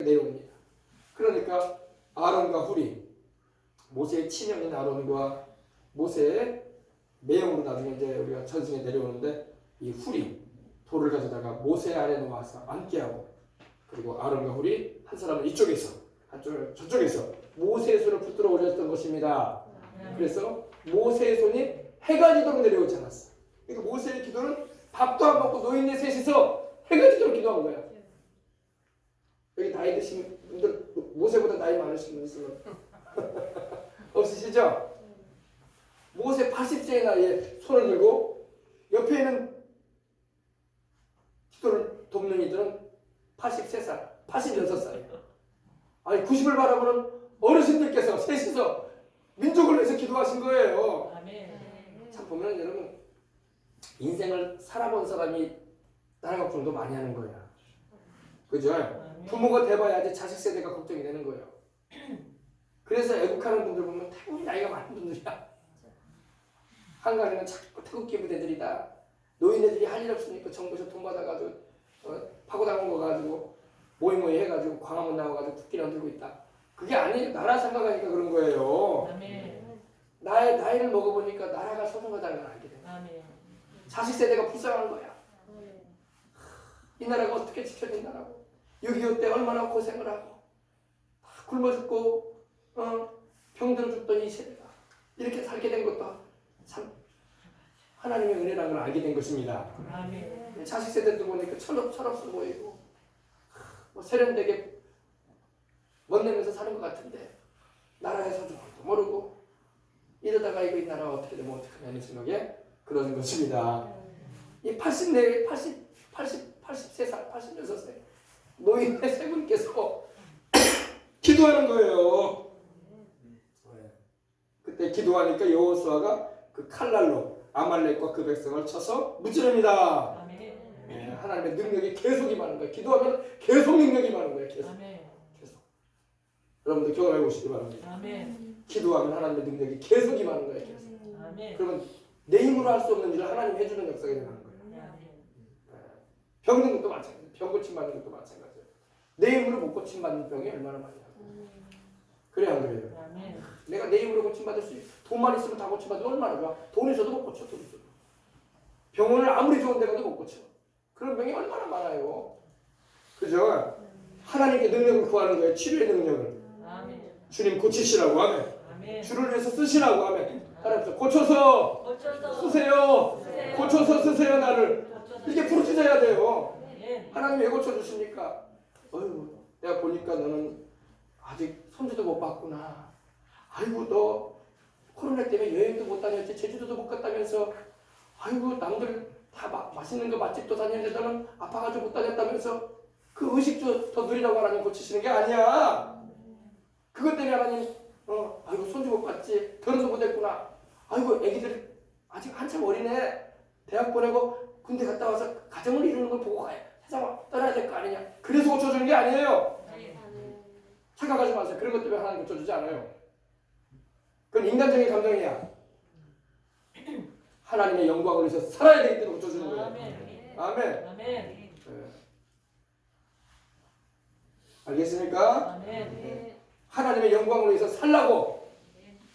내용입니다. 그러니까 아론과 훌이 모세의 친형인 아론과 모세의 매형으로 나중에 이제 우리가 전승에 내려오는데 이 훌이 돌을 가져다가 모세 아래 놓아서 앉게 하고 그리고 아론과 훌이 한 사람은 이쪽에서 한쪽은 저쪽에서 모세의 손을 붙들어 올렸던 것입니다. 그래서 모세의 손이 해가 지도록 내려오지 않았어. 그러니까 모세의 기도는 밥도 안 먹고 노인네 셋이서 해가 지도록 기도한 거야. 여기 나이 드신 분들 모세보다 나이 많으신 분 있으면 없으시죠? 모세 80세의 나이에 손을 들고 옆에 있는 기도를 돕는 이들은 83살, 86살이에요. 아니 90을 바라보는 어르신들께서 셋이서 민족을 위해서 기도하신 거예요. 참 보면 여러분 인생을 살아본 사람이 나라 걱정도 많이 하는 거야. 그죠? 부모가 돼봐야지 자식 세대가 걱정이 되는 거예요. 그래서 애국하는 분들 보면 태국이 나이가 많은 분들이야. 한강에는 자꾸 태국기 부대들이다. 노인네들이 할 일 없으니까 정부에서 돈 받아가지고 파고당한 거 가지고 모이모이 해가지고 광화문 나와가지고 국기를 흔들고 있다. 그게 아니에요. 나라 생각하니까 그런 거예요. 나이를 먹어보니까 나라가 소중하다는 걸 알게 돼요. 자식 세대가 불쌍한 거야. 이 나라가 어떻게 지켜진다라고. 6.25 때 얼마나 고생을 하고 다 굶어 죽고 병들어 죽던 이 세대가 이렇게 살게 된 것도 참 하나님의 은혜라는 걸 알게 된 것입니다. 자식 세대도 보니까 철없어 보이고 뭐 세련되게 멋내면서 사는 것 같은데 나라의 소중함도 모르고 이러다가 이거 이 나라가 어떻게 되면 어떡하냐는 생각에 그러는 것입니다. 이 83살, 86세 노인네 세 분께서 기도하는 거예요. 그때 기도하니까 여호수아가 그 칼날로 아말렉과 그 백성을 쳐서 무찌릅니다. 하나님의 능력이 계속 임하는 거예요. 기도하면 계속 능력이 임하는 거예요. 계속. 여러분들 경험해 보시기 바랍니다. 기도하면 하나님의 능력이 계속 임하는 거예요. 계속. 그러면 내 힘으로 할 수 없는 일을 하나님 해주는 역사가 일어나는 거예요. 병든 것도 마찬가지예요. 병 고침받는 것도 마찬가지예요. 내 힘으로 못 고침받는 병이 얼마나 많냐고. 그래 안 그래요? 내가 내 힘으로 고침받을 수 있어. 돈만 있으면 다 고침받으면 얼마나 좋아. 돈 있어도 못 고쳐. 돈 있어도. 병원을 아무리 좋은 데 가도 못 고쳐. 그런 병이 얼마나 많아요. 그죠? 하나님께 능력을 구하는 거예요. 치료의 능력을. 주님 고치시라고 하면. 주를 위해서 쓰시라고 하면. 하나님께서 고쳐서 쓰세요. 고쳐서 쓰세요 나를. 이렇게 부르짖어야 돼요. 하나님 왜 고쳐주십니까? 어휴, 내가 보니까 너는 아직 손주도 못 봤구나. 아이고 너 코로나 때문에 여행도 못 다녔지 제주도도 못 갔다면서 아이고 남들 다 맛있는 거 맛집도 다니는데 너는 아파가지고 못 다녔다면서 그 의식주 더 누리라고 하나님 고치시는 게 아니야. 그것 때문에 하나님 아이고 손주 못 봤지 결혼도 못 했구나. 아이고 애기들 아직 한참 어리네. 대학 보내고 군대 갔다 와서 가정을 이루는 걸 보고 세상 떠나야 될 거 아니냐. 그래서 고쳐주는 게 아니에요. 착각하지 마세요. 그런 것 때문에 하나님 고쳐주지 않아요. 그건 인간적인 감정이야. 하나님의 영광을 위해서 살아야 되기 때문에 고쳐주는 거예요. 아멘. 네. 알겠습니까? 네. 하나님의 영광을 위해서 살라고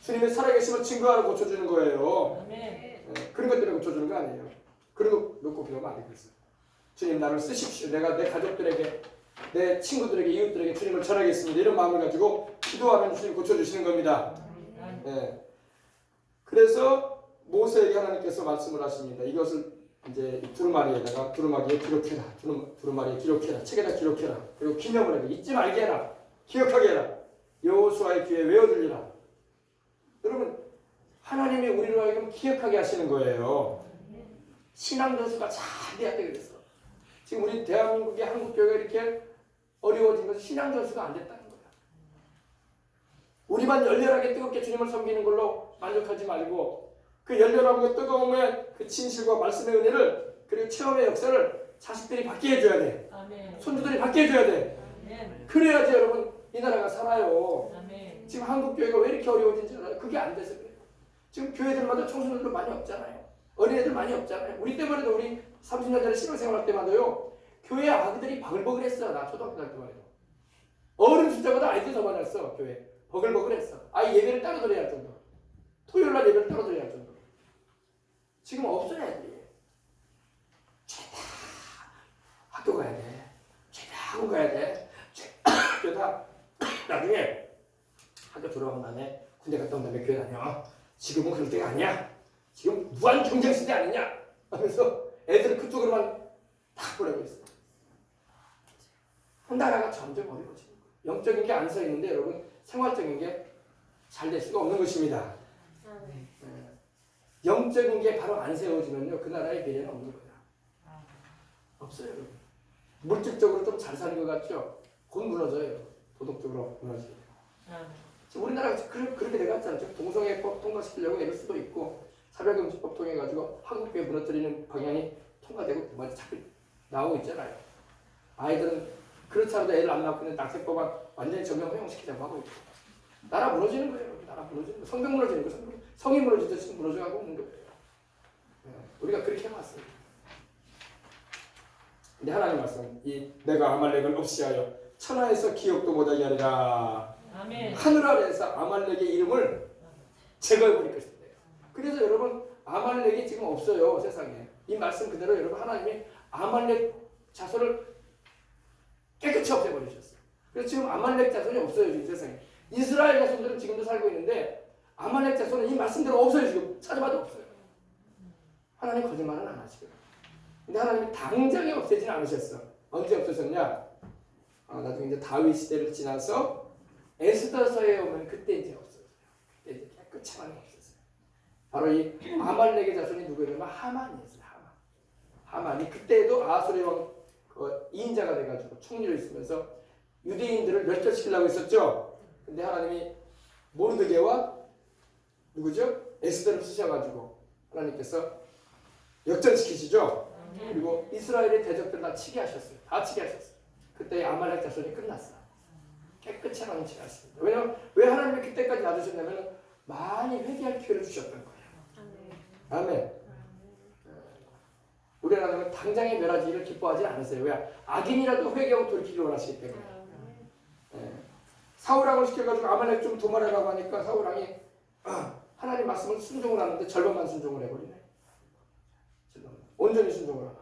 주님의 살아계심을 증거하러 고쳐주는 거예요. 네. 그런 것 때문에 고쳐주는 거 아니에요. 그런 거 놓고 기도하면 안 되겠어요. 주님 나를 쓰십시오. 내가 내 가족들에게 내 친구들에게 이웃들에게 주님을 전하겠습니다. 이런 마음을 가지고 기도하면 주님 고쳐주시는 겁니다. 네. 그래서 모세에게 하나님께서 말씀을 하십니다. 이것을 이제 두루마리에다가 두루마리에 기록해라. 두루마리에 기록해라. 책에다 기록해라. 그리고 기념을 해라. 잊지 말게 해라. 기억하게 해라. 여호수아의 귀에 외워들리라. 여러분 하나님이 우리로 하여금 기억하게 하시는 거예요. 신앙 전수가 잘 돼야 돼 그랬어. 지금 우리 대한민국의 한국교회가 이렇게 어려워진 것은 신앙 전수가 안 됐다는 거야. 우리만 열렬하게 뜨겁게 주님을 섬기는 걸로 만족하지 말고 그 열렬함과 뜨거움의 그 진실과 말씀의 은혜를 그리고 체험의 역사를 자식들이 받게 해줘야 돼. 아멘. 손주들이 받게 해줘야 돼. 아멘. 그래야지 여러분 이 나라가 살아요. 아멘. 지금 한국교회가 왜 이렇게 어려워진지 알아요? 그게 안 돼서 그래요. 지금 교회들마다 청소년들 많이 없잖아요. 어린애들 많이 없잖아요. 우리 때만 해도 우리 30년 전에 신앙생활 할 때마다요. 교회 아그들이 바글바글했어요. 나 초등학교 갈 때만 해도. 어른 숫자보다 아이들 더 많았어. 교회 버글버글했어. 아예 예배를 따로 드려야 할 정도. 토요일날 예배를 따로 드려야 할 정도. 지금 없어야 돼. 죄다 학교 가야 돼. 죄다 학원 가야 돼. 죄다 나중에 학교 졸업한 다음에 군대 갔다 온 다음에 교회 다녀. 지금은 그럴 때가 아니야. 지금 무한 경쟁 시대 아니냐 하면서 애들을 그쪽으로만 다 보내고 있어. 나라가 점점 어려워지는 거예요. 영적인 게 안 서 있는데 여러분 생활적인 게 잘 될 수가 없는 것입니다. 영적인 게 바로 안 세워지면요 그 나라의 미래는 없는 거야. 없어요. 여러분. 물질적으로 좀 잘 사는 것 같죠? 곧 무너져요. 도덕적으로 무너져요. 지금 우리나라가 그렇게 돼갔잖아요. 지금 동성애법 통과시키려고 애를 수도 있고 차별금지법 통해 가지고 한국교회 무너뜨리는 방향이 통과되고 먼저 자꾸 나오고 있잖아요. 아이들은 그렇지 않아도 애를 안 낳고 있는 낙태법안 완전히 전면 허용시키자고 하고 있고 나라 무너지는 거예요. 나라 무너지는 거예요. 성경 무너지는 거예요. 성이 무너지듯이 무너져가고 있는 거예요. 우리가 그렇게 해왔어요. 근데 하나님 말씀 이 내가 아말렉을 없이하여 천하에서 기억도 못하게 하리라. 아멘. 하늘 아래에서 아말렉의 이름을 제거해버릴 것입니다. 그래서 여러분 아말렉이 지금 없어요. 세상에. 이 말씀 그대로 여러분 하나님이 아말렉 자손을 깨끗이 없애버리셨어요. 그래서 지금 아말렉 자손이 없어요. 지금 세상에. 이스라엘 자손들은 지금도 살고 있는데 아말렉 자손은 이 말씀대로 없어요. 지금 찾아봐도 없어요. 하나님 거짓말은 안 하시고요. 근데 하나님이 당장에 없애지는 않으셨어. 언제 없애셨냐? 나중에 이제 다윗 시대를 지나서 에스더서에 오면 그때 이제 없어졌어요. 그때 이제 깨끗이 하나님 없었어요. 바로 이 아말렉의 자손이 누구냐면 하만이었어요. 하만이 그때도 아수르 왕 2인자가 돼가지고 총리로 있으면서 유대인들을 멸절시키려고 했었죠. 근데 하나님이 모르드게와 누구죠? 에스더를 쓰셔가지고 하나님께서 역전시키시죠. 그리고 이스라엘의 대적들 다 치게 하셨어요. 다 치게 하셨어요. 그때 아말렉 자손이 끝났어. 깨끗이 하나님 치하셨습니다. 왜냐하면 왜 하나님이 그때까지 놔두셨냐면 많이 회개할 기회를 주셨던 거예요. 아멘. 우리 하나님은 당장의 멸하지를 기뻐하지 않으세요. 왜? 악인이라도 회개하고 돌이키기 원하시기 때문에. 사울왕을 시켜가지고 아말렉 좀 도말하라고 하니까 사울왕이 하나님 말씀을 순종을 하는데 절반만 순종을 해버리네. 온전히 순종을 하나.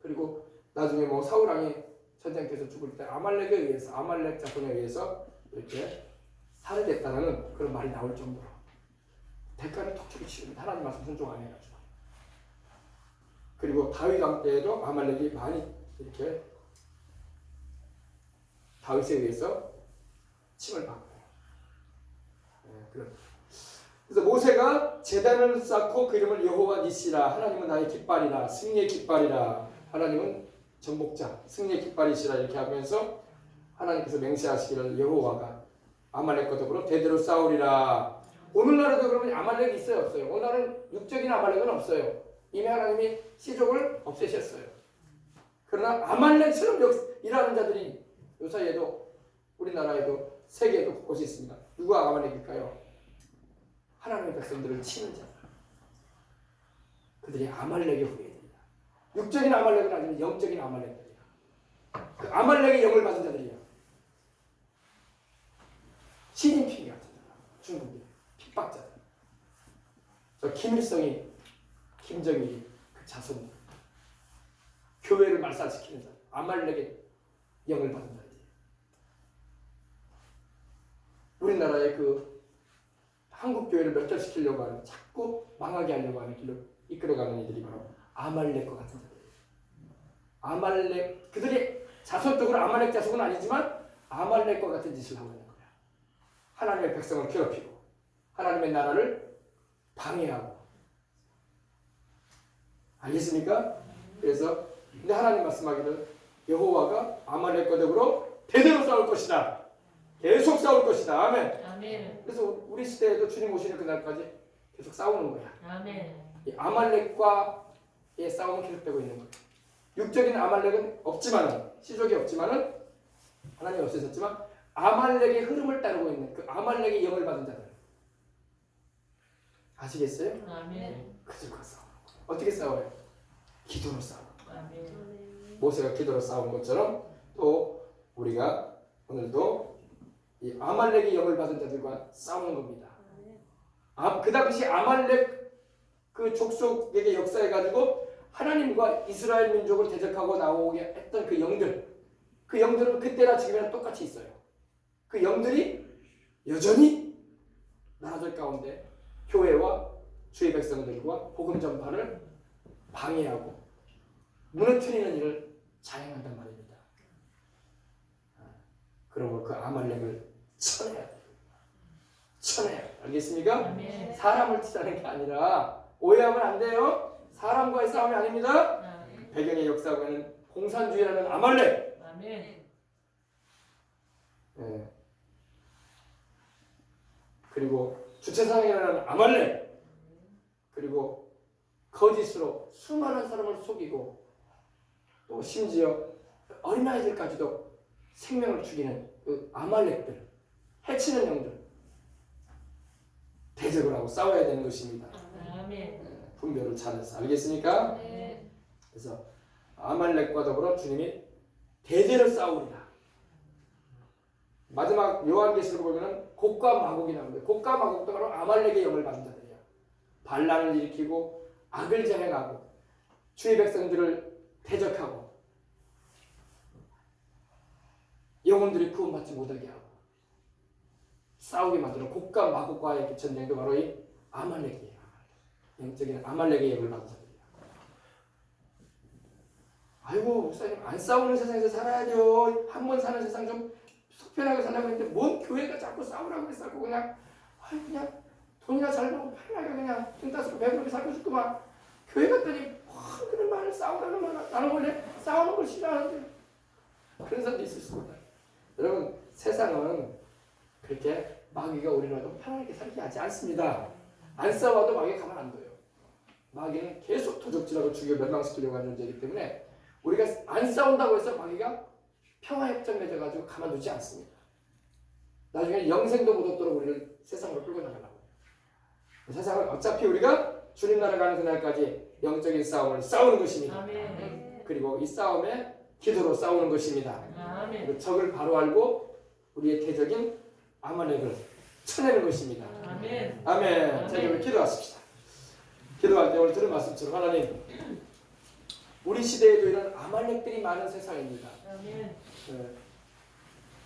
그리고 나중에 뭐 사울왕이 전쟁터에서 죽을 때 아말렉에 의해서 아말렉 자손에 의해서 이렇게 살해됐다는 그런 말이 나올 정도로 대가를 톡톡히 치릅니다. 하나님 말씀 순종 안 해가지고. 그리고 다윗 왕 때에도 아말렉이 많이 이렇게 다윗에 의해서 침을 받고요. 그래서 모세가 제단을 쌓고 그 이름을 여호와 니시라. 하나님은 나의 깃발이라. 승리의 깃발이라. 하나님은 정복자, 승리의 깃발이시라. 이렇게 하면서 하나님께서 맹세하시기를 여호와가 아말렉과 더불어 대대로 싸우리라. 오늘날에도 그러면 아말렉이 있어요, 없어요? 오늘날은 육적인 아말렉은 없어요. 이미 하나님이 시족을 없애셨어요. 그러나 아말렉처럼 일하는 자들이 요사이에도 우리나라에도 세계에도 곳곳이 있습니다. 누가 아말렉일까요? 하나님의 백성들을 치는 자들. 그들이 아말렉의 후예들이다. 육적인 아말렉은 아니면 영적인 아말렉들이야. 그 아말렉의 영을 받은 자들이야. 시진핑 같은 사람, 중국의 핍박자들. 저 김일성이, 김정일이 그 자손, 교회를 말살시키는 자들, 아말렉의 영을 받은 자들이에요. 우리나라의 그 한국 교회를 멸절시키려고 하는, 자꾸 망하게 하려고 하는 길로 이끌어가는 이들이 바로 아말렉과 같은 자들이에요. 아말렉, 그들이 자손적으로 아말렉 자손은 아니지만 아말렉과 같은 짓을 하고 있는 거야. 하나님의 백성을 괴롭히고 하나님의 나라를 방해하고. 알겠습니까? 그래서 근데 하나님 말씀하기를 여호와가 아말렉과 더불어 대대로 싸울 것이다. 계속 싸울 것이다. 아멘. 아멘. 그래서 우리 시대에도 주님 오시는 그날까지 계속 싸우는 거야. 아멘. 이 아말렉과의 싸움은 계속되고 있는 거예요. 육적인 아말렉은 없지만은, 시족이 없지만은 하나님이 없애셨지만 아말렉의 흐름을 따르고 있는 그 아말렉의 영을 받은 자들. 아시겠어요? 아멘. 그들과 싸우는 거예요. 어떻게 싸워요? 기도로 싸우는 거예요. 아멘. 모세가 기도로 싸운 것처럼 또 우리가 오늘도 이 아말렉의 영을 받은 자들과 싸우는 겁니다. 그 당시 아말렉 그 족속에게 역사해가지고 하나님과 이스라엘 민족을 대적하고 나오게 했던 그 영들은 그때나 지금이나 똑같이 있어요. 그 영들이 여전히 나라들 가운데 교회와 주의 백성들과 복음 전파를 방해하고 무너뜨리는 일을 자행한단 말입니다. 그러고 그 아말렉을 쳐내야 돼요. 쳐내야 돼요. 알겠습니까? 아멘. 사람을 치자는 게 아니라 오해하면 안 돼요. 사람과의 싸움이 아닙니다. 아멘. 배경의 역사에는 공산주의라는 아말렉. 아멘. 예. 그리고 주체사상이라는 아말렉. 그리고 거짓으로 수많은 사람을 속이고 또 심지어 어린아이들까지도 생명을 죽이는 그 아말렉들, 해치는 영들 대적을 하고 싸워야 되는 것입니다. 아멘. 분별을 잘해서 알겠습니까? 네. 그래서 아말렉과 더불어 주님이 대대로 싸우리라. 마지막 요한계시록 보면은 곡과 마곡이 나오는데 곡과 마곡도 바로 아말렉의 영을 받은 자들이야. 반란을 일으키고 악을 자행하고 주의 백성들을 대적하고 영혼들이 구원받지 못하게 하고 싸우게 만드는 곡과 마곡과의 전쟁도 바로 이 아말렉이에요. 영적인 아말렉의 영을 받은 자들이야. 아이고 목사님 안 싸우는 세상에서 살아야 돼요. 한 번 사는 세상 좀 속편하게 살라고 했는데 뭔 교회가 자꾸 싸우라고 했어. 그냥 돈이나 잘 벌고 편하게 그냥 등 따스고 배부르게 살고 싶구만. 교회 갔더니 그런 말을 싸우라는 말. 나는 원래 싸우는 걸 싫어하는데 그런 사람도 있을 수가 있다. 여러분 세상은 그렇게 마귀가 우리를 좀 편하게 살게 하지 않습니다. 안 싸워도 마귀가 가만 안 둬요. 마귀는 계속 도적질하고 죽여 멸망시키려고 하는 존재이기 때문에 우리가 안 싸운다고 해서 마귀가 평화협정 맺어가지고 가만두지 않습니다. 나중에 영생도 못 얻도록 우리를 세상으로 끌고 나가려고. 세상은 어차피 우리가 주님 나라 가는 그날까지 영적인 싸움을 싸우는 것입니다. 아멘. 그리고 이 싸움에 기도로 싸우는 것입니다. 아멘. 그리고 적을 바로 알고 우리의 대적인 아말렉을 쳐내는 것입니다. 아멘. 아멘. 자, 여러분 기도하십시다. 기도할 때 오늘 들은 말씀처럼 하나님, 우리 시대에도 이런 아말렉들이 많은 세상입니다. 아멘.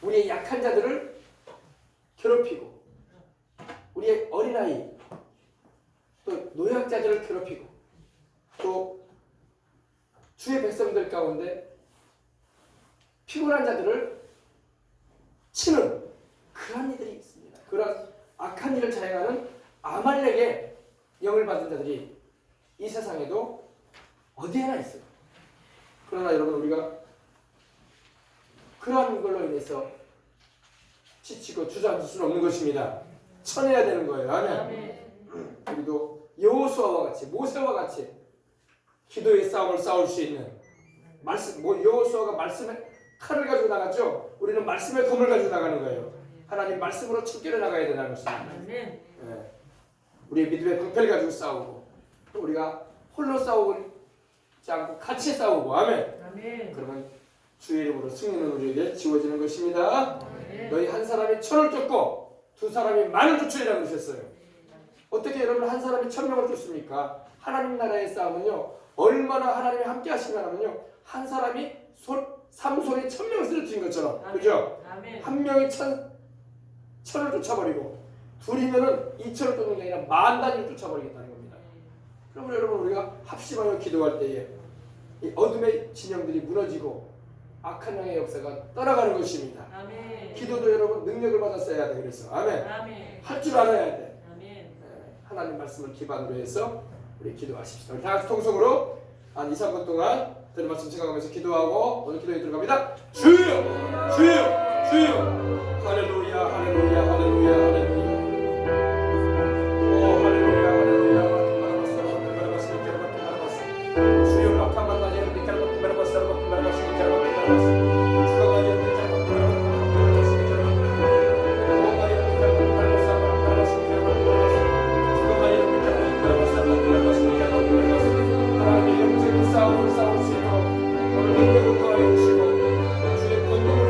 우리의 약한 자들을 괴롭히고 우리의 어린아이 또 노약자들을 괴롭히고 또 주의 백성들 가운데 피곤한 자들을 치는 그런 이들이 있습니다. 그런 악한 일을 자행하는 아말렉의 영을 받은 자들이 이 세상에도 어디에나 있어요. 그러나 여러분 우리가 그러한 걸로 인해서 지치고 주저앉을 수는 없는 것입니다. 쳐내야 되는 거예요. 아멘. 우리도 여호수아와 같이 모세와 같이 기도의 싸움을 싸울 수 있는 말씀. 여호수아가 말씀의 칼을 가지고 나갔죠. 우리는 말씀의 검을 가지고 나가는 거예요. 하나님 말씀으로 척결해 나가야 된다는 것입니다. 우리의 믿음의 방패를 가지고 싸우고 또 우리가 홀로 싸우지 않고 같이 싸우고 아멘. 그러면 주의 이름으로 승리는 우리에게 지워지는 것입니다. 너희 한 사람이 천을 쫓고 두 사람이 만을 쫓으리라고 하셨어요. 어떻게 여러분 한 사람이 1000명을 쫓습니까? 하나님 나라의 싸움은요 얼마나 하나님이 함께 하시냐면요 한 사람이 삼손이 1000명을 쓰러뜨린 것처럼 그죠? 한 명이 천을 쫓아버리고 둘이면은 2000을 쫓는 게 아니라 만 단위를 쫓아버리겠다는 겁니다. 그러면 여러분 우리가 합심하여 기도할 때에 이 어둠의 진영들이 무너지고 악한 영의 역사가 떠나가는 것입니다. 기도도 여러분 능력을 받았어야 돼. 그래서 아멘. 할 줄 알아야 돼. 하나님 말씀을 기반으로 해서 우리 기도하십시다. 우리 다 같이 통성으로 한 2, 3분 동안 드린 말씀 생각하면서 기도하고 오늘 기도에 들어갑니다. 주여! 주여! 주여! 할렐루야! 할렐루야! 할렐루야! 할렐루야! 오 할렐루야! 할렐루야! 주여 막한 만나지 않는 게 싸움을 싸울 수 있도록 오늘 능력을 더하여 주시고 주의 권능을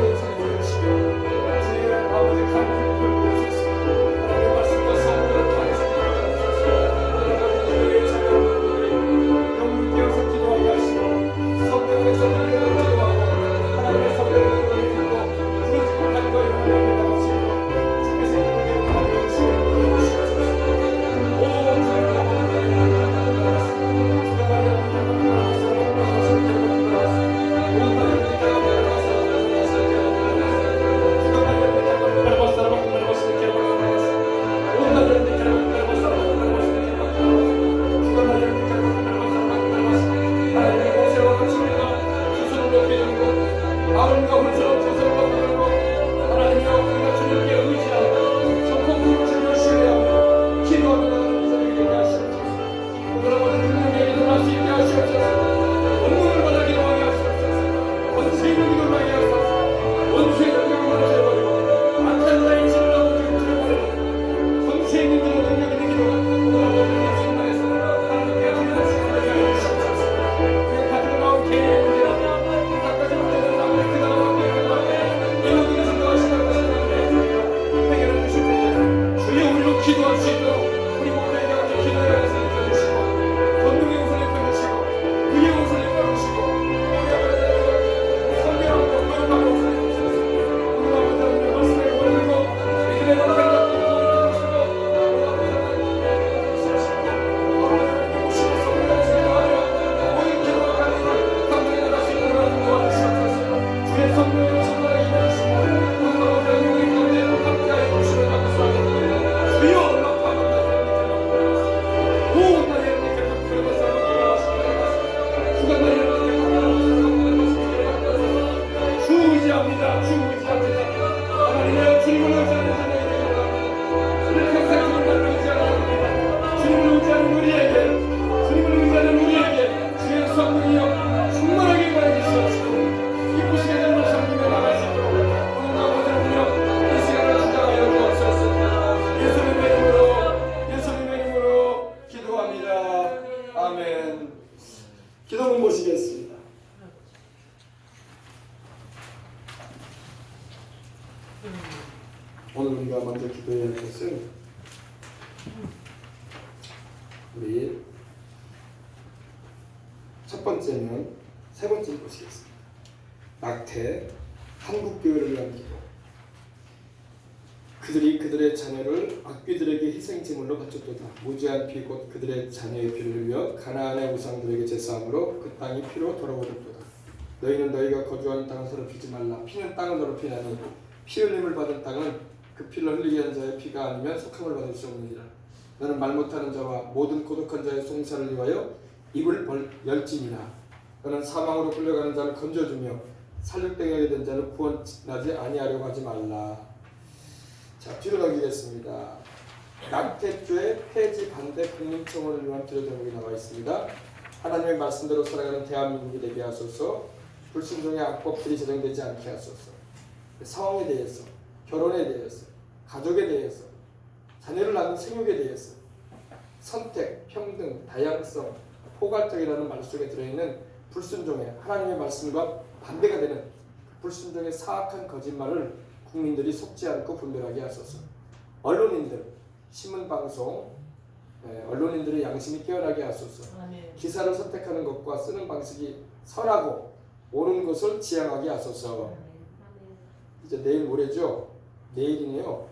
오늘 우리가 먼저 기도해야 할 것은 우리 첫 번째는 세 번째 보시겠습니다. 낙태 한국교회를 위한 기도. 그들이 그들의 자녀를 악귀들에게 희생제물로 바쳤도다. 무지한 피 곧 그들의 자녀의 피를 흘려 가나안의 우상들에게 제사함으로 그 땅이 피로 돌아오렸도다. 너희는 너희가 거주하는 땅을 더럽히지 말라. 피는 땅을 더럽히나니 피 흘림을 받은 땅은 그 피를 흘리게 한 자의 피가 아니면 속함을 받을 수 없느니라. 너는 말 못하는 자와 모든 고독한 자의 송사를 위하여 입을 열지니라. 너는 사망으로 끌려가는 자를 건져주며 살육당하게 된 자를 구원하지 아니하려고 하지 말라. 자, 뒤로 넘기겠습니다. 낙태죄 폐지 반대 국민청원을 위한 기도 제목이 나와 있습니다. 하나님의 말씀대로 살아가는 대한민국이 되게 하소서. 불순종의 악법들이 제정되지 않게 하소서. 상황에 대해서, 결혼에 대해서, 가족에 대해서, 자녀를 낳는 생육에 대해서 선택, 평등, 다양성, 포괄적이라는 말 속에 들어있는 불순종의 하나님의 말씀과 반대가 되는 불순종의 사악한 거짓말을 국민들이 속지 않고 분별하게 하소서. 언론인들, 신문방송, 언론인들의 양심이 깨어나게 하소서. 기사를 선택하는 것과 쓰는 방식이 선하고 옳은 것을 지향하게 하소서. 이제 내일 모레죠. 내일이네요.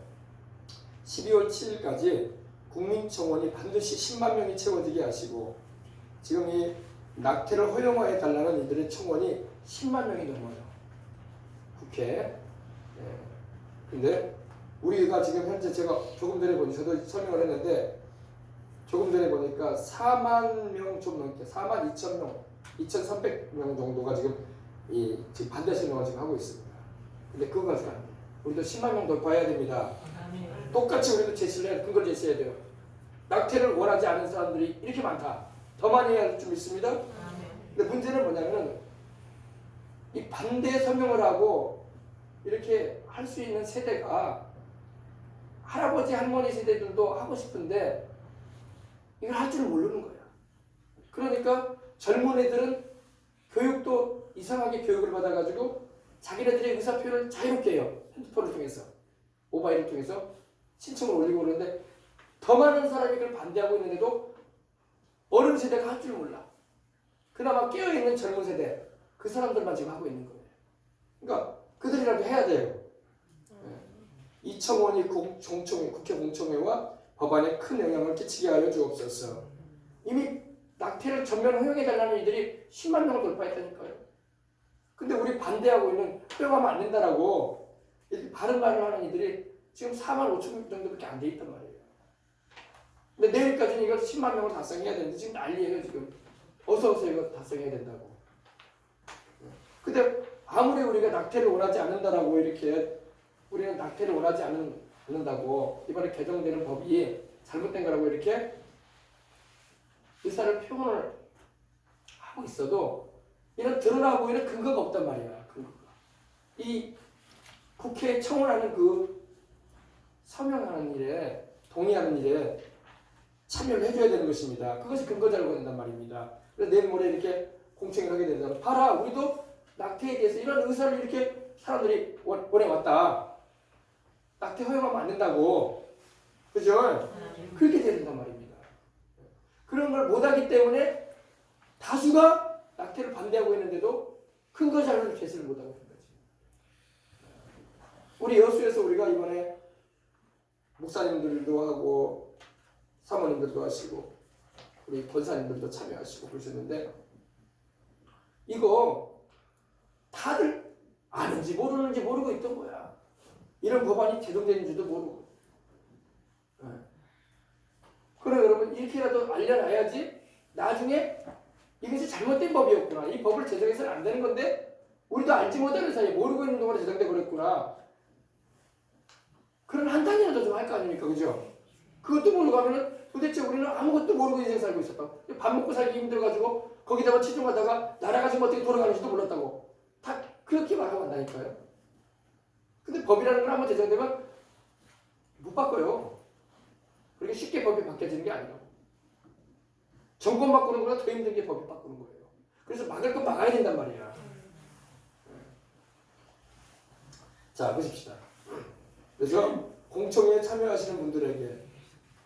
12월 7일까지 국민청원이 반드시 10만 명이 채워지게 하시고, 지금 이 낙태를 허용화해 달라는 이들의 청원이 10만 명이 넘어요. 국회. 근데 우리가 지금 현재 제가 조금 전에 보니 저도 설명을 했는데 조금 전에 보니까 4만 명 좀 넘게 4만 2천 명, 2,300명 정도가 지금 지금 반대 신청을 지금 하고 있습니다. 근데 그거 가지고 안 돼요. 우리도 10만 명 돌파해야 됩니다. 똑같이 우리도 제시를 해야 근거를 제시해야 돼요. 낙태를 원하지 않는 사람들이 이렇게 많다. 더 많이 해야 할 줄 믿습니다. 근데 문제는 뭐냐면 이 반대 서명을 하고 이렇게 할 수 있는 세대가 할아버지 할머니 세대들도 하고 싶은데 이걸 할 줄 모르는 거야. 그러니까 젊은 애들은 교육도 이상하게 교육을 받아가지고 자기네들의 의사표현을 자유롭게 해요. 핸드폰을 통해서, 모바일을 통해서 신청을 올리고 그러는데 더 많은 사람이 그걸 반대하고 있는데도 어른 세대가 할 줄 몰라. 그나마 깨어있는 젊은 세대, 그 사람들만 지금 하고 있는 거예요. 그러니까 그들이라도 해야 돼요. 이 청원이 국회 공청회와 법안에 큰 영향을 끼치게 하여 주옵소서. 이미 낙태를 전면 허용해달라는 이들이 10만 명을 돌파했다니까요. 근데 우리 반대하고 있는 허용하면 안 된다라고 바른 말을 하는 이들이 지금 4만 5천 명 정도밖에 안 돼 있단 말이에요. 근데 내일까지는 이걸 10만 명을 달성해야 되는데 지금 난리예요. 지금 어서 이거 달성해야 된다고. 근데 아무리 우리가 낙태를 원하지 않는다라고 이렇게 우리는 낙태를 원하지 않는다고 이번에 개정되는 법이 잘못된 거라고 이렇게 의사를 표현을 하고 있어도 이런 드러나고 있는 근거가 없단 말이야. 근거가. 이 국회에 청원하는 그 서명하는 일에 동의하는 일에 참여를 해줘야 되는 것입니다. 그것이 근거 자료가 된단 말입니다. 그래서 내일 모레 이렇게 공청회를 하게 된다. 봐라, 우리도 낙태에 대해서 이런 의사를 이렇게 사람들이 원해왔다. 낙태 허용하면 안 된다고. 그죠? 그렇게 돼야 된단 말입니다. 그런 걸 못하기 때문에 다수가 낙태를 반대하고 있는데도 근거 자료를 제시를 못하고 있는 거지. 우리 여수에서 우리가 이번에 목사님들도 하고 사모님들도 하시고 우리 권사님들도 참여하시고 그러셨는데 이거 다들 아는지 모르는지 모르고 있던 거야. 이런 법안이 제정되는지도 모르고. 그래 여러분 이렇게라도 알려놔야지 나중에 이것이 잘못된 법이었구나. 이 법을 제정해서는 안 되는 건데 우리도 알지 못하는 사이에 모르고 있는 동안에 제정되고 그랬구나. 그런 한탄이라도 좀 할 거 아닙니까? 그죠? 그것도 모르고 하면은 도대체 우리는 아무것도 모르고 인생 살고 있었다. 밥 먹고 살기 힘들어가지고 거기다가 치중하다가 나라가 지금 어떻게 돌아가는지도 몰랐다고. 다 그렇게 말하고 한다니까요. 근데 법이라는 건 한번 제정되면 못 바꿔요. 그렇게 쉽게 법이 바뀌어지는 게 아니라고. 정권 바꾸는 것보다 더 힘든 게 법이 바꾸는 거예요. 그래서 막을 건 막아야 된단 말이야. 자, 보십시다. 그래서 공청회에 참여하시는 분들에게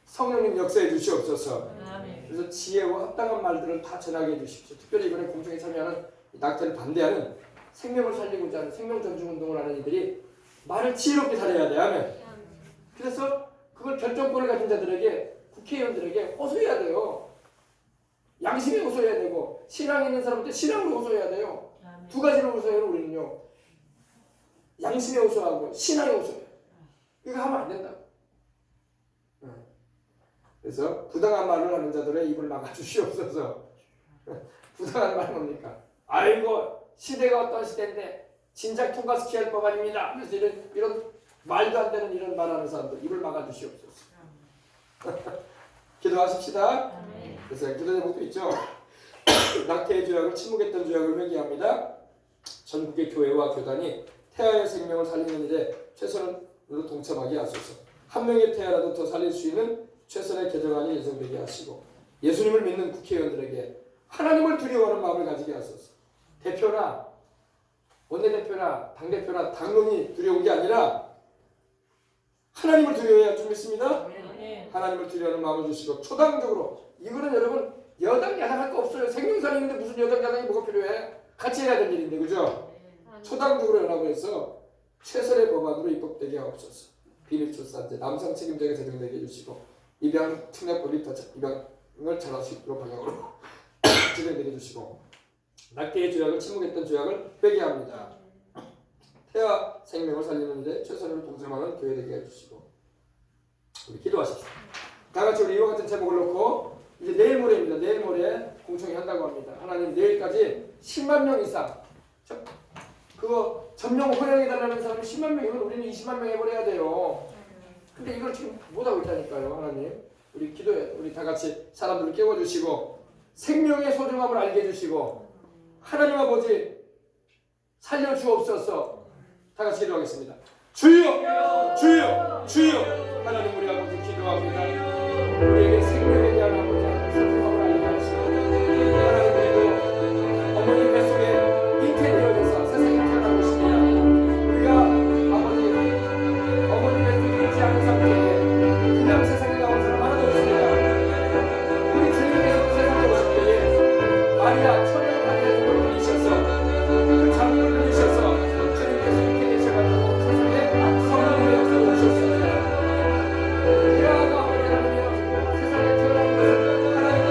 성령님 역사해 주시옵소서. 아멘. 그래서 지혜와 합당한 말들을 다 전하게 해 주십시오. 특별히 이번에 공청회에 참여하는 낙태를 반대하는 생명을 살리고자 하는 생명 존중 운동을 하는 이들이 말을 지혜롭게 살려야 돼. 아멘. 그래서 그걸 결정권을 가진 자들에게, 국회의원들에게 호소해야 돼요. 양심에 호소해야 되고, 신앙 있는 사람한테 신앙으로 호소해야 돼요. 아멘. 두 가지로 호소해요. 우리는요, 양심에 호소하고 신앙에 호소해요. 이거 하면 안 된다. 그래서 부당한 말을 하는 자들의 입을 막아주시옵소서. 부당한 말은 뭡니까? 아이고, 시대가 어떤 시대인데 진작 통과시켜야 할 법안입니다. 그래서 이런 말도 안 되는 이런 말하는 사람들 입을 막아주시옵소서. 기도하십시다. 아멘. 그래서 기도 제목도 있죠. 낙태의 죄악을 침묵했던 죄악을 회개합니다. 전국의 교회와 교단이 태아의 생명을 살리는 일에 최선으로 동참하게 하소서. 한 명의 태아라도 더 살릴 수 있는 최선의 개정안이 예정되게 하시고, 예수님을 믿는 국회의원들에게 하나님을 두려워하는 마음을 가지게 하소서. 대표나 원내대표나 당대표나 당론이 두려운 게 아니라 하나님을 두려워해야 좀 믿습니다. 아멘. 하나님을 두려워하는 마음을 주시고, 초당적으로 이거는 여러분 여당 야당 할 거 없어요. 생명살 있는데 무슨 여당 야당이 뭐가 필요해? 같이 해야 될 일인데, 그죠? 초당적으로 연합을 해서 최선의 법안으로 입법되게 하옵소서. 비밀출산제, 남성 책임제가 제정되게 해주시고, 입양 특례법이 더 입양을 잘할 수 있도록 방향으로 진행되게 해주시고, 낙태의 죄악을 침묵했던 죄악을 회개합니다. 태아 생명을 살리는 데 최선으로 동참하는 교회 되게 해주시고, 우리 기도하십시오. 다 같이 우리 이와 같은 제목을 놓고 이제 내일 모레입니다. 내일 모레 공청회 한다고 합니다. 하나님, 내일까지 10만 명 이상, 그거 전명 호령해달라는 사람이 10만 명이면 우리는 20만 명 해버려야 돼요. 근데 이걸 지금 못하고 있다니까요. 하나님, 우리 기도해. 우리 다 같이 사람들을 깨워주시고 생명의 소중함을 알게 해주시고 하나님 아버지 살려주옵소서. 다 같이 기도하겠습니다. 주여, 주여, 주여. 하나님, 우리 아버지 기도합니다. 우리에게 생명에 대한 아버지 소중함을 알게 하시고, 하나님, 우리도 어머니 뱃속에 잉태되어져서 세상에 태어나고 싶으냐, 우리가 아버지 어머니 뱃속에 있지 않은 상태에 그냥 세상에 나온 사람 하나도 없습니다. 우리 주님께서 세상에 오실 때에 마리아, 천연 마리아에서 물리셔서 그 장면을 누리셔서 주님께서 이렇게 되셔가지고 세상에 성령의 역사를 오셨습니다. 태아가 아버지 하나님이여, 세상에 태어난 것은 하나님과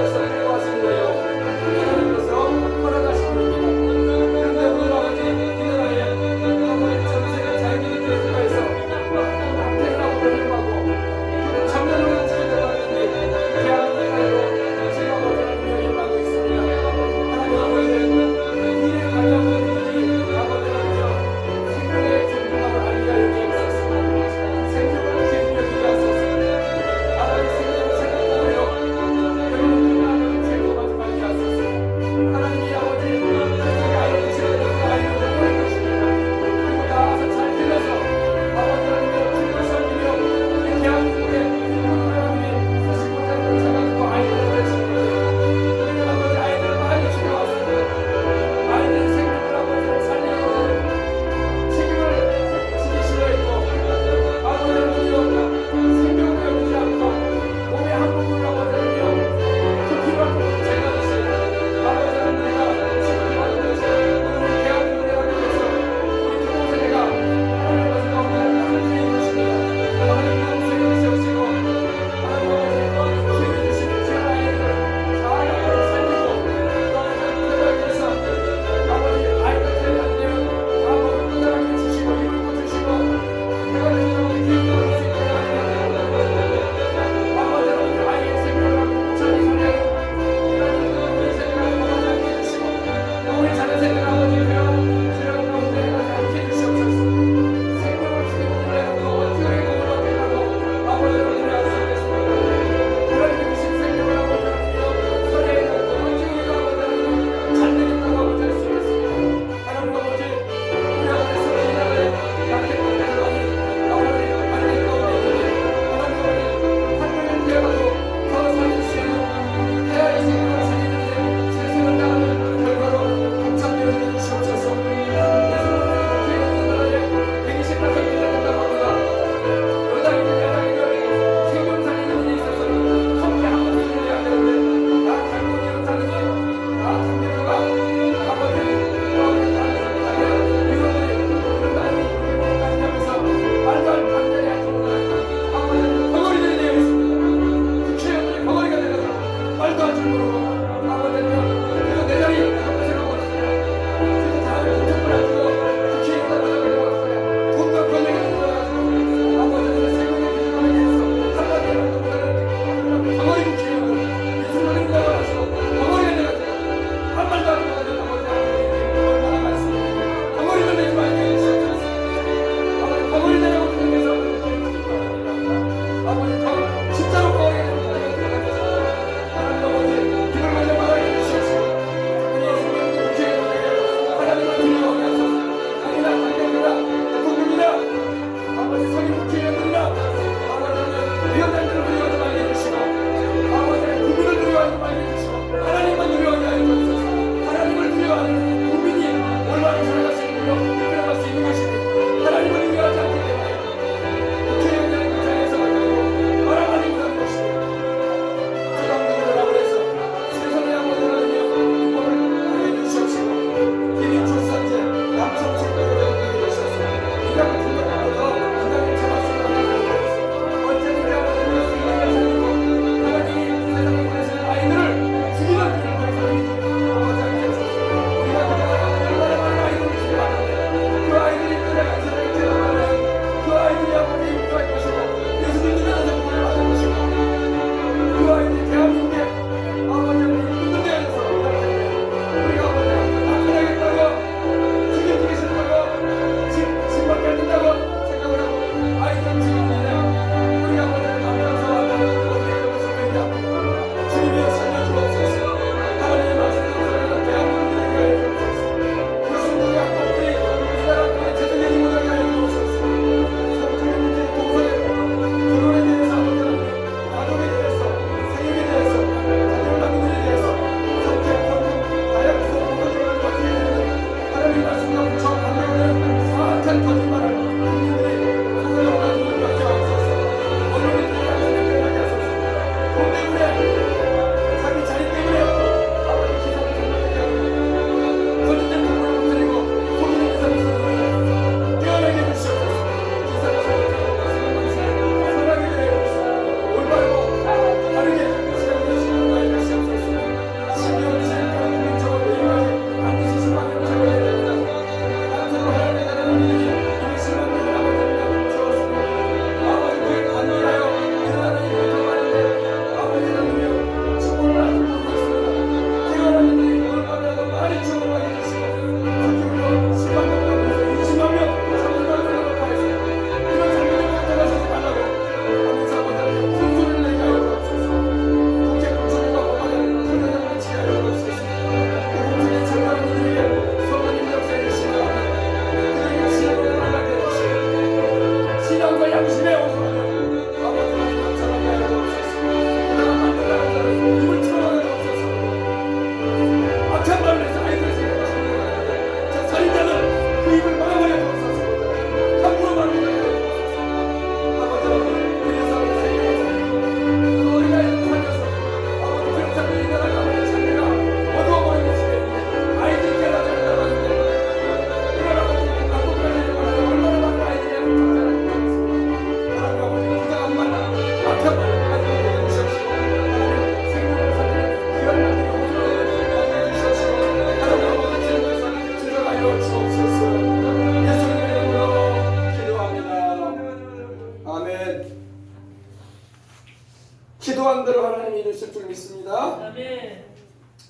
주실 줄 믿습니다. 아멘.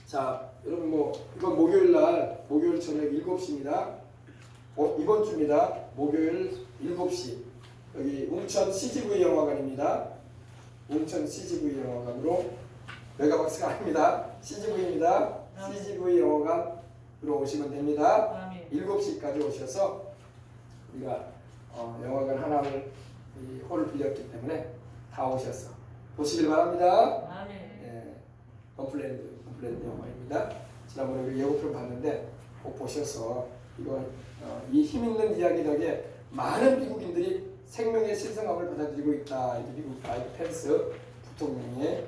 자, 여러분 이번 목요일 날 목요일 저녁 7시입니다. 이번 주입니다. 목요일 7시 여기 웅천 CGV 영화관입니다. 웅천 CGV 영화관으로 메가박스가 아닙니다. CGV입니다. CGV 영화관으로 오시면 됩니다. 아멘. 7시까지 오셔서 우리가 영화관 하나를 이 홀을 빌렸기 때문에 다 오셔서 보시길 바랍니다. 아멘. 예, 컴플랜드 영화입니다. 지난번에 우리 예고편 봤는데 꼭 보셔서 이거 이 힘 있는 이야기 덕에 많은 미국인들이 생명의 신성함을 받아들이고 있다. 이게 미국 마이크 펜스 부통령이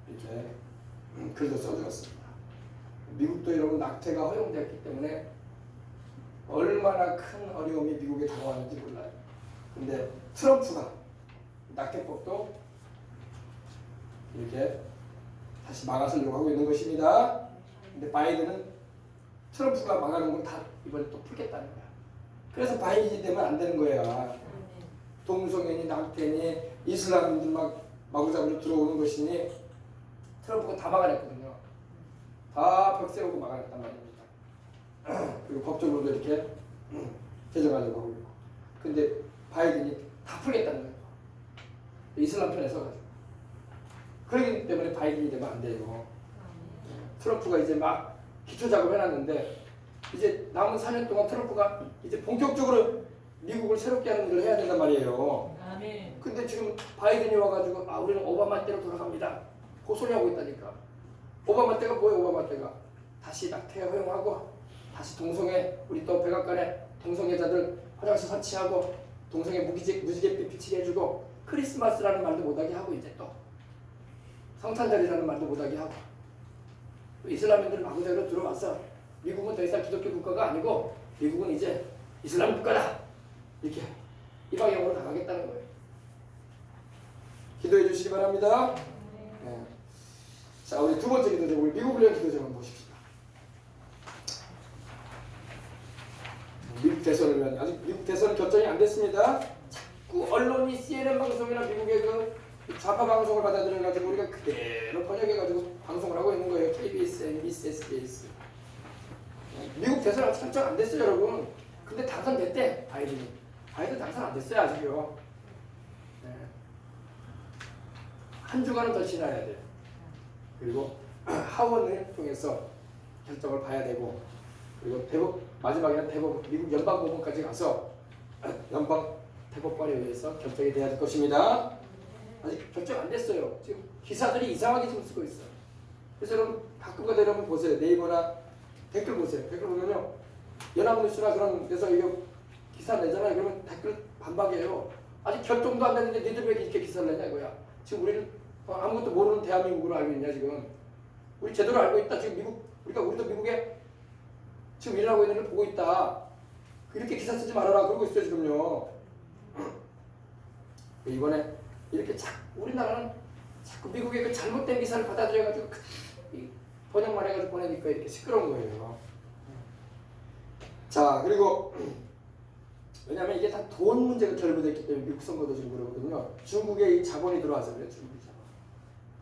이렇게 글도 써주었습니다. 미국도 여러분 낙태가 허용되었기 때문에 얼마나 큰 어려움이 미국에 다가왔는지 몰라요. 근데 트럼프가 낙태법도 이렇게 다시 막아서려고 하고 있는 것입니다. 근데 바이든은 트럼프가 막아놓은 건 다 이번에 또 풀겠다는 거야. 그래서 바이든이 되면 안 되는 거야. 동성애니 낙태니 이슬람인들 막 마구잡이로 들어오는 것이니 트럼프가 다 막아냈거든요. 다 벽 세우고 막아냈단 말입니다. 그리고 법적으로도 이렇게 개정하려고 하고 있고. 근데 바이든이 다 풀겠다는 거예요. 이슬람 편에 서가지고. 그렇기 때문에 바이든이 되면 안 돼요. 트럼프가 이제 막 기초 작업을 해놨는데 이제 남은 4년 동안 트럼프가 이제 본격적으로 미국을 새롭게 하는 일을 해야 된단 말이에요. 아멘. 근데 지금 바이든이 와가지고 우리는 오바마 때로 돌아갑니다. 고소리하고 있다니까. 오바마 때가 뭐예요? 오바마 때가 다시 낙태 허용하고 다시 동성애 우리 또 백악관에 동성애자들 화장실 설치하고 동성애 무지갯빛 비치게 해주고 크리스마스라는 말도 못하게 하고 이제 또 성탄절이라는 말도 못하게 하고 이슬람인들 마구잡이로 들어와서 미국은 더 이상 기독교 국가가 아니고 미국은 이제 이슬람 국가다 이렇게 이 방향으로 나가겠다는 거예요. 기도해 주시기 바랍니다. 네. 자, 우리 두 번째 기도 제목, 우리 미국을 위한 기도 제목 보십시다. 미국 대선을 위한 아직 미국 대선은 결정이 안 됐습니다. 자꾸 언론이 CNN 방송이나 미국의 그 좌파 방송을 받아들여가지고 우리가 그대로 번역해가지고 방송을 하고 있는 거예요. KBS, MBC, SBS. 미국 대선 아직 결정 안 됐어요, 여러분. 근데 당선됐대, 바이든이. 바이든 당선 안 됐어요, 아직요. 네. 한 주간은 더 지나야 돼요. 그리고 하원을 통해서 결정을 봐야 되고, 그리고 마지막에는 미국 연방법원까지 가서 연방 대법관에 의해서 결정이 돼야 될 것입니다. 아직 결정 안 됐어요. 지금 기사들이 이상하게 지금 쓰고 있어요. 그래서 여러분 가끔가다 여러분 보세요. 네이버나 댓글 보세요. 댓글 보면요. 연합뉴스나 그런 데서 이거 기사 내잖아요. 그러면 댓글 반박이에요. 아직 결정도 안 됐는데 니들 왜 이렇게 기사를 내냐 이거야. 지금 우리는 아무것도 모르는 대한민국으로 알고 있냐 지금. 우리 제대로 알고 있다. 지금 우리도 미국에 지금 일하고 있는 걸 보고 있다. 이렇게 기사 쓰지 말아라. 그러고 있어요 지금요. 이번에 이렇게 우리나라는 자꾸 미국의 그 잘못된 기사를 받아들여가지고 번역만 해가지고 보내니까 이렇게 시끄러운 거예요. 자, 그리고 왜냐하면 이게 다 돈 문제가 결부됐기 때문에 미국 선거도 지금 그러거든요. 중국에 이 자본이 들어와서 그래요.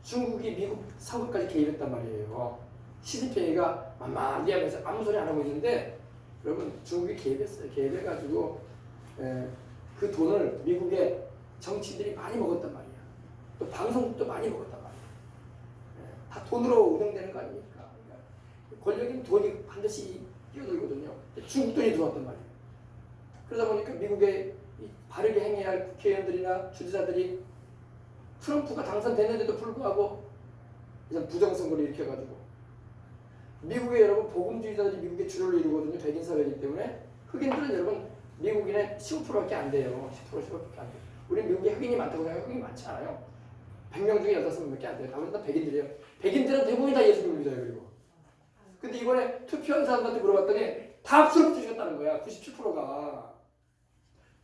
중국이 미국 선거까지 개입했단 말이에요. 시진핑이가 만만히 하면서 아무 소리 안 하고 있는데 여러분 중국이 개입했어요. 개입해가지고 그 돈을 미국의 정치인들이 많이 먹었단 말이야. 또 방송국도 많이 먹었단 말이야. 다 돈으로 운영되는 거 아닙니까? 그러니까 권력인 돈이 반드시 뛰어들거든요. 중국 돈이 들어왔단 말이에요. 그러다 보니까 미국의 바르게 행해야 할 국회의원들이나 주지사들이 트럼프가 당선됐는데도 불구하고 이제 부정선거를 일으켜가지고 미국의 여러분 복음주의자들이 미국의 주류를 이루거든요. 백인 사회이기 때문에 흑인들은 여러분 미국인의 15%밖에 안 돼요. 10%밖에 안 돼요. 우리 미국에 흑인이 많다고 생각해요. 흑인이 많지 않아요. 100명 중에 6명밖에 안 돼요. 다른 다 백인들이에요. 백인들은 대부분이 다 예수님을 믿어요. 그리고 근데 이번에 투표한 사람들한테 물어봤더니 다 트럼프 주셨다는 거야. 97%가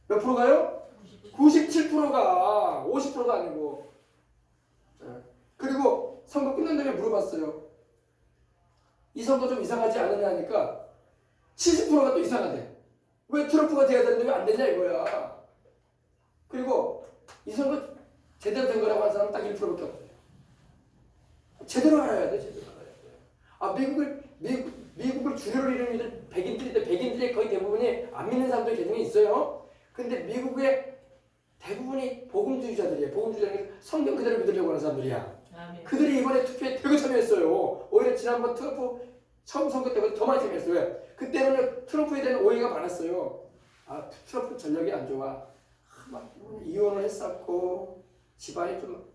몇 프로가요? 97%가 50%가 아니고. 그리고 선거 끝난 다음에 물어봤어요. 이 선거 좀 이상하지 않느냐 하니까 70%가 또 이상하대. 왜 트럼프가 돼야 되는데 왜 안 되냐 이거야. 그리고 이 선거 제대로 된 거라고 하는 사람은 딱 1%밖에 없대요. 제대로 알아야 돼, 제대로 알아야 돼. 아, 미국을 주류로 이루는 이들 백인들인데 백인들의 거의 대부분이 안 믿는 사람들이 굉장히 있어요. 근데 미국의 대부분이 복음주의자들이에요. 복음주의자는 성경 그대로 믿으려고 하는 사람들이야. 아멘. 그들이 이번에 투표에 되게 참여했어요. 오히려 지난번 트럼프 처음 선거 때보다 더 많이 참여했어요. 왜? 그때는 트럼프에 대한 오해가 많았어요. 아, 트럼프 전력이 안 좋아. 막 이혼을 했었고 집안이 좀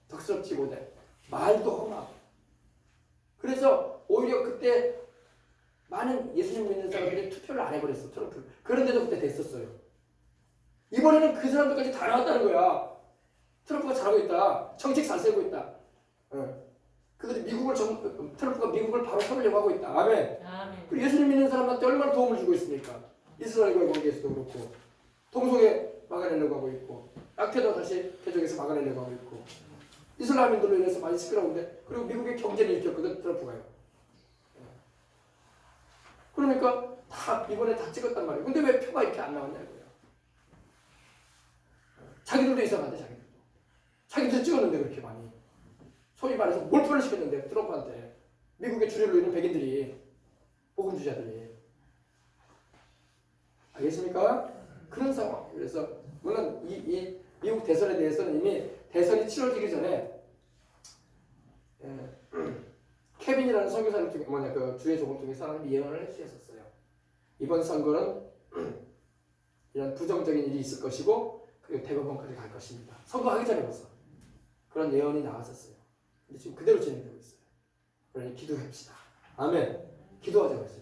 덕스럽지 못해. 말도 험하고. 그래서 오히려 그때 많은 예수님 믿는 사람들이 투표를 안 해버렸어, 트럼프를. 그런데도 그때 됐었어요. 이번에는 그 사람들까지 다 나왔다는 거야. 트럼프가 잘하고 있다. 정책 잘 세우고 있다. 그들이 트럼프가 미국을 바로 세우려고 하고 있다. 아멘. 아멘. 그리고 예수님 믿는 사람한테 얼마나 도움을 주고 있습니까? 이스라엘과의 관계에서도 그렇고, 동성애 막아내려고 하고 있고, 낙태도 다시 개정해서 막아내려고 하고 있고, 이슬람인들로 인해서 많이 시끄러운데, 그리고 미국의 경제를 일으켰거든, 트럼프가요. 그러니까 다 이번에 다 찍었단 말이에요. 근데 왜 표가 이렇게 안 나왔냐고요. 자기들도 이상한데, 자기들도 찍었는데 그렇게 많이. 소위 말해서 몰표를 시켰는데, 트럼프한테. 미국의 주류로 있는 백인들이, 복음주의자들이. 알겠습니까? 그런 상황. 그래서 물론 이 미국 대선에 대해서는 이미 대선이 치러지기 전에 케빈이라는 선교사를 중에 그 주의 종을 통해 사람이 예언을 해주셨었어요. 이번 선거는 이런 부정적인 일이 있을 것이고 그리고 대법원까지 갈 것입니다. 선거하기 전에 벌써 그런 예언이 나왔었어요. 근데 지금 그대로 진행되고 있어요. 그러니 기도합시다. 아멘. 기도하자고 했어요.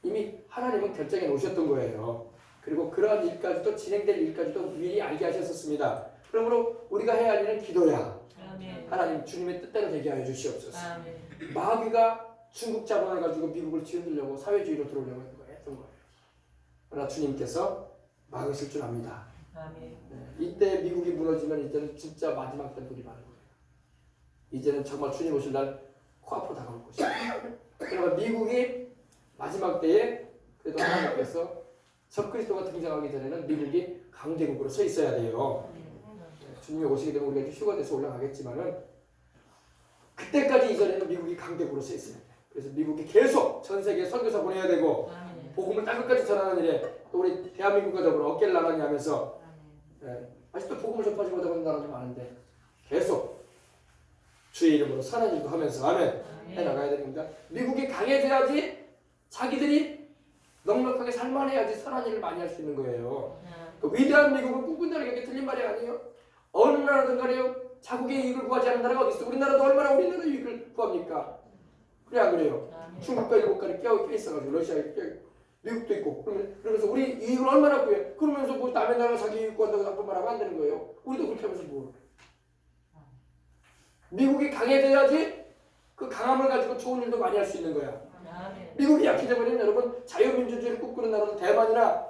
이미 하나님은 결정해 놓으셨던 거예요. 그리고 그러한 일까지도 진행될 일까지도 미리 알게 하셨었습니다. 그러므로 우리가 해야 할 일은 기도야. 아멘. 하나님 주님의 뜻대로 되게 하여 주시옵소서. 아멘. 마귀가 중국 자본을 가지고 미국을 뒤흔들려고 사회주의로 들어오려고 했던 거예요. 그러나 주님께서 막으실 줄 압니다. 아멘. 이때 미국이 무너지면 이제는 진짜 마지막 때 불이 많은 거예요. 이제는 정말 주님 오실 날 코앞으로 다가올 것입니다. 그러나 미국이 마지막 때에 그래도 하나님께서 적그리스도가 등장하기 전에는 미국이 강대국으로 서 있어야 돼요. 주님이 오시게 되면 우리가 휴가 돼서 올라가겠지만은 그때까지 이전에는 미국이 강대국으로 서 있어야 돼요. 그래서 미국이 계속 전 세계에 선교사 보내야 되고 복음을 땅끝까지 전하는 일에 또 우리 대한민국과 더불어 어깨를 나란히 하면서 아직도 복음을 접하지 못하고 있는 나라도 많은데 계속 주의 이름으로 선한 일도 하면서 아멘 해나가야 됩니다. 미국이 강해져야지 자기들이 넉넉하게 살만해야지 선한 일을 많이 할 수 있는 거예요. 그 위대한 미국을 꿈꾼다는 게 틀린 말이 아니에요. 어느 나라든 간에요 자국의 이익을 구하지 않는 나라가 어디 있어? 우리나라도 얼마나 우리나라 이익을 구합니까? 그래 안 그래요? 중국과 일본까지 껴 있어가지고 러시아에 껴 있고 미국도 있고 그러면서 우리 이익을 얼마나 구해? 그러면서 뭐 남의 나라 자기 이익 구한다고 나쁜 말 하면 안 되는 거예요. 우리도 그렇게 하면서 뭐 미국이 강해져야지 그 강함을 가지고 좋은 일도 많이 할 수 있는 거야. 미국이 약해져 버리면 여러분 자유민주주의를 꿈꾸는 나라도 대만이나